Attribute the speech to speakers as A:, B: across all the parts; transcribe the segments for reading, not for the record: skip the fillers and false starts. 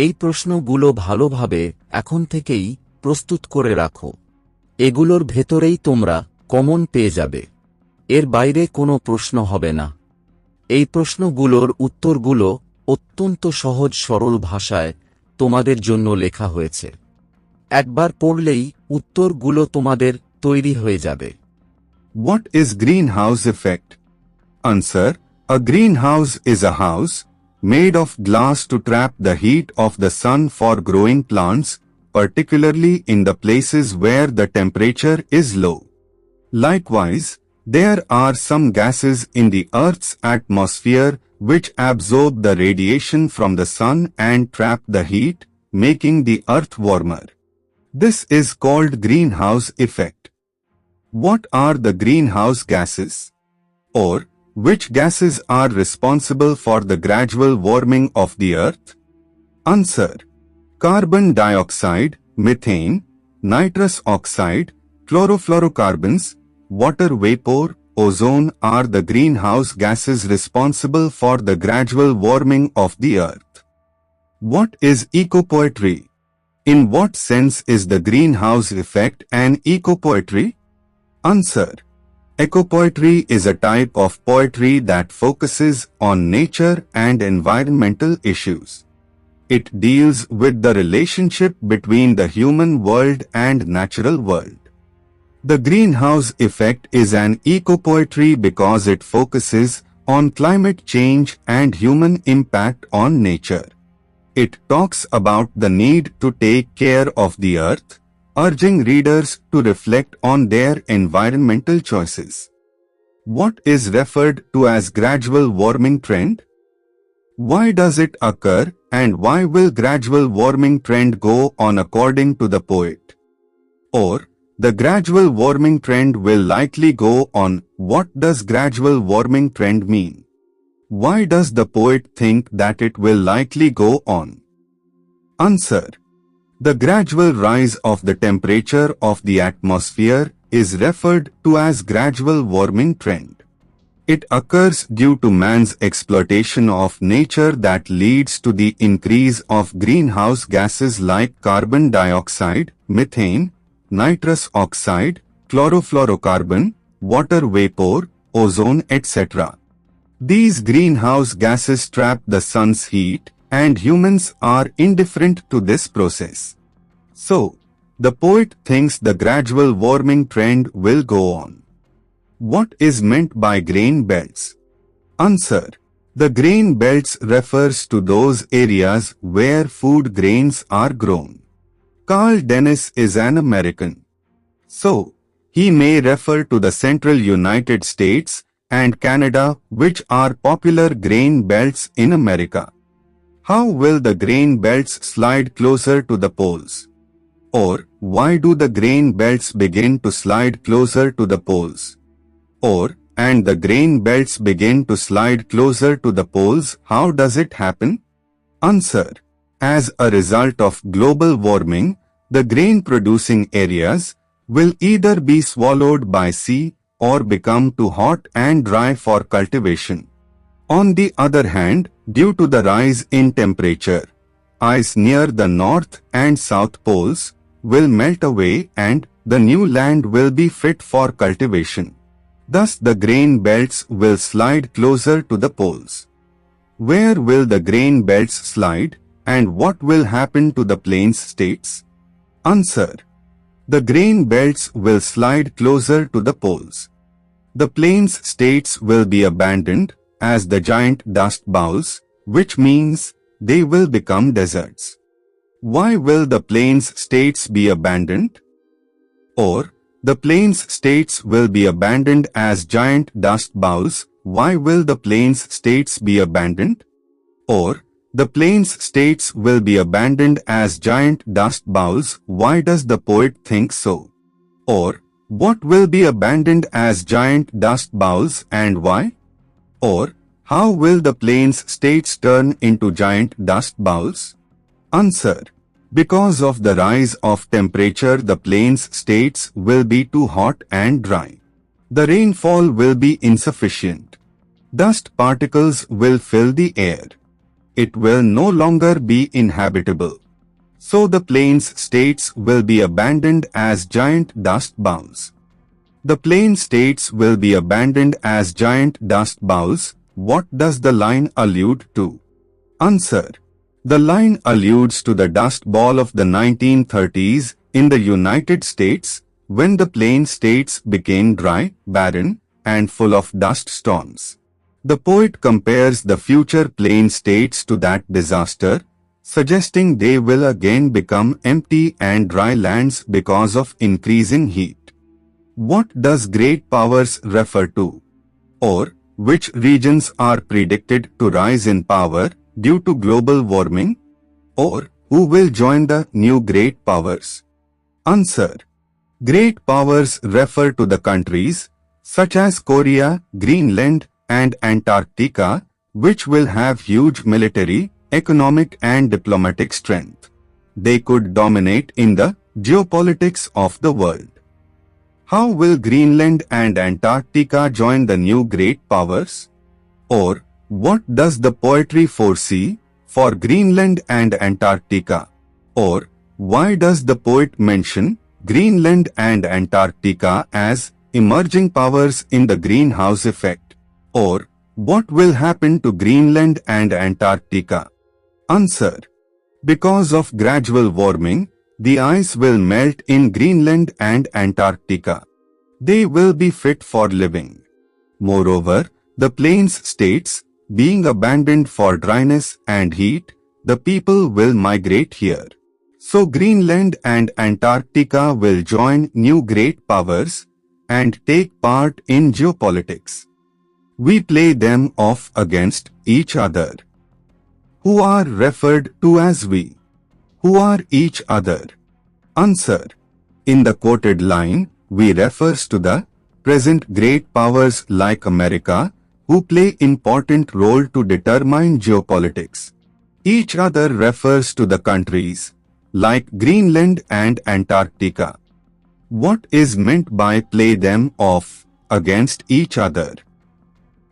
A: এই প্রশ্নগুলো ভালোভাবে এখন থেকেই প্রস্তুত করে রাখো। এগুলোর ভেতরেই তোমরা কমন পেয়ে যাবে। এর বাইরে কোনো প্রশ্ন হবে না। এই প্রশ্নগুলোর উত্তরগুলো অত্যন্ত সহজ সরল ভাষায় তোমাদের জন্য লেখা হয়েছে। একবার পড়লেই উত্তরগুলো তোমাদের তৈরি হয়ে যাবে।
B: What is greenhouse effect? Answer: a greenhouse is a house made of glass to trap the heat of the sun for growing plants, particularly in the places where the temperature is low. Likewise, there are some gases in the Earth's atmosphere which absorb the radiation from the sun and trap the heat, making the Earth warmer. This is called greenhouse effect. What are the greenhouse gases? Or, which gases are responsible for the gradual warming of the Earth? Answer: carbon dioxide, methane, nitrous oxide, chlorofluorocarbons, water vapor, ozone are the greenhouse gases responsible for the gradual warming of the Earth. What is ecopoetry? In what sense is the greenhouse effect an ecopoetry? Answer: ecopoetry is a type of poetry that focuses on nature and environmental issues. It deals with the relationship between the human world and natural world. The greenhouse effect is an ecopoetry because it focuses on climate change and human impact on nature. It talks about the need to take care of the earth, urging readers to reflect on their environmental choices. What is referred to as gradual warming trend? Why does it occur, and why will gradual warming trend go on according to the poet? Or, the gradual warming trend will likely go on. What does gradual warming trend mean? Why does the poet think that it will likely go on? Answer: the gradual rise of the temperature of the atmosphere is referred to as gradual warming trend. It occurs due to man's exploitation of nature that leads to the increase of greenhouse gases like carbon dioxide, methane, nitrous oxide, chlorofluorocarbon, water vapor, ozone, etc. These greenhouse gases trap the sun's heat, and humans are indifferent to this process. So, the poet thinks the gradual warming trend will go on. What is meant by grain belts? Answer: the grain belts refers to those areas where food grains are grown. Carl Dennis is an American. So, he may refer to the central United States and Canada, which are popular grain belts in America. How will the grain belts slide closer to the poles? Or, why do the grain belts begin to slide closer to the poles? Or, and the grain belts begin to slide closer to the poles, how does it happen? Answer: as a result of global warming, the grain-producing areas will either be swallowed by sea or become too hot and dry for cultivation. On the other hand, due to the rise in temperature, ice near the north and south poles will melt away and the new land will be fit for cultivation. Thus the grain belts will slide closer to the poles. Where will the grain belts slide, and what will happen to the plains states? Answer: the grain belts will slide closer to the poles. The plains states will be abandoned as the giant dust bowls, which means they will become deserts. Why will the plains states be abandoned? Or, the plains states will be abandoned as giant dust bowls. Why will the plains states be abandoned? Or, the plains states will be abandoned as giant dust bowls. Why does the poet think so? Or, what will be abandoned as giant dust bowls and why? Or, how will the plains states turn into giant dust bowls? Answer: because of the rise of temperature, the plains states will be too hot and dry. The rainfall will be insufficient. Dust particles will fill the air. it will no longer be inhabitable. So the plains states will be abandoned as giant dust bowls. The plain states will be abandoned as giant dust bowls. What does the line allude to? Answer. The line alludes to the dust ball of the 1930s in the United States, when the plain states became dry, barren, and full of dust storms. The poet compares the future plain states to that disaster, suggesting they will again become empty and dry lands because of increasing heat. What does great powers refer to? Or, which regions are predicted to rise in power due to global warming? Or, who will join the new great powers? Answer. Great powers refer to the countries such as Korea, Greenland, and Antarctica, which will have huge military, economic, and diplomatic strength. They could dominate in the geopolitics of the world. How will Greenland and Antarctica join the new great powers? Or, what does the poetry foresee for Greenland and Antarctica? Or, why does the poet mention Greenland and Antarctica as emerging powers in the greenhouse effect? Or, what will happen to Greenland and Antarctica? Answer. Because of gradual warming, the ice will melt in Greenland and Antarctica. They will be fit for living. Moreover, the plains states, being abandoned for dryness and heat, the people will migrate here. So Greenland and Antarctica will join new great powers and take part in geopolitics. We play them off against each other. Who are referred to as we? Who are each other? Answer. In the quoted line, we refers to the present great powers like America, who play important role to determine geopolitics. Each other refers to the countries like Greenland and Antarctica. What is meant by play them off against each other?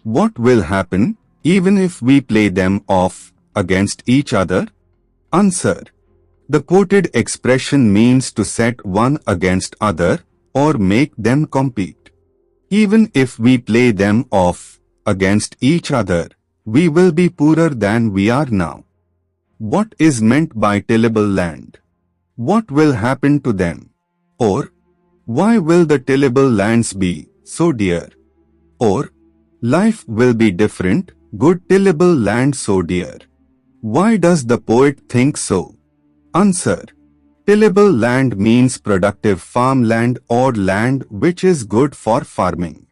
B: What will happen even if we play them off against each other? Answer. The quoted expression means to set one against other or make them compete. Even if we play them off against each other, we will be poorer than we are now. What is meant by tillable land? What will happen to them? Or, why will the tillable lands be so dear? Or, life will be different, good tillable land so dear. Why does the poet think so? Answer. Tillable land means productive farmland or land which is good for farming.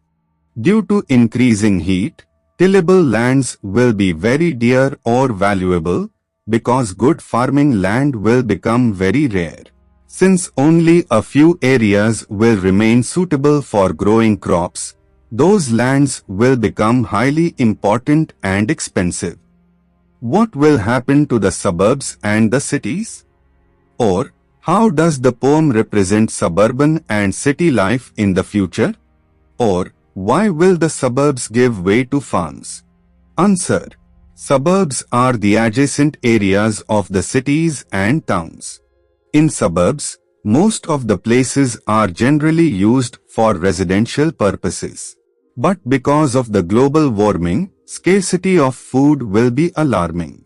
B: Due to increasing heat, tillable lands will be very dear or valuable because good farming land will become very rare. Since only a few areas will remain suitable for growing crops, those lands will become highly important and expensive. What will happen to the suburbs and the cities? Or, how does the poem represent suburban and city life in the future? Or, why will the suburbs give way to farms? Answer. Suburbs are the adjacent areas of the cities and towns. In suburbs, most of the places are generally used for residential purposes. But because of the global warming, scarcity of food will be alarming.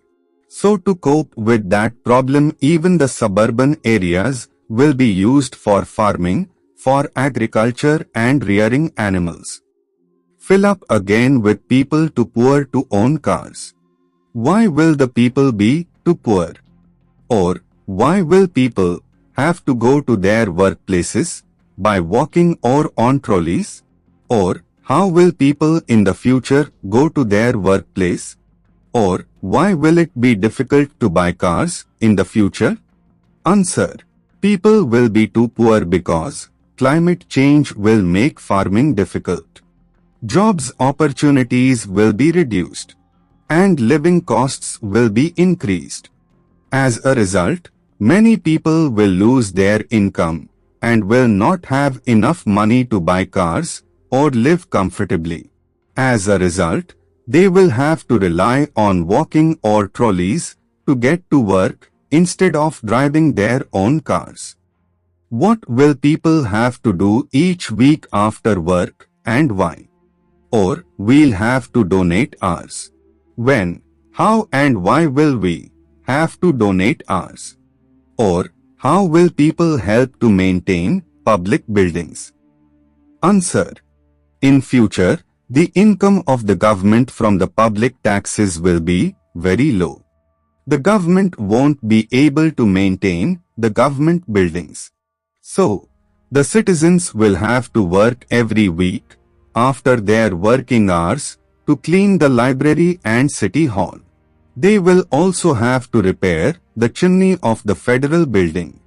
B: So to cope with that problem, even the suburban areas will be used for farming, for agriculture and rearing animals. Fill up again with people too poor to own cars. Why will the people be too poor? Or, why will people have to go to their workplaces by walking or on trolleys? Or, how will people in the future go to their workplace? Or, why will it be difficult to buy cars in the future? Answer. People will be too poor because climate change will make farming difficult. Jobs opportunities will be reduced, and living costs will be increased. As a result, many people will lose their income and will not have enough money to buy cars or live comfortably. As a result, They will have to rely on walking or trolleys to get to work instead of driving their own cars. What will people have to do each week after work and why? Or we'll have to donate ours. When, how and why will we have to donate ours? Or how will people help to maintain public buildings? Answer. In future, the income of the government from the public taxes will be very low. The government won't be able to maintain the government buildings. So, the citizens will have to work every week after their working hours to clean the library and city hall. They will also have to repair the chimney of the federal building.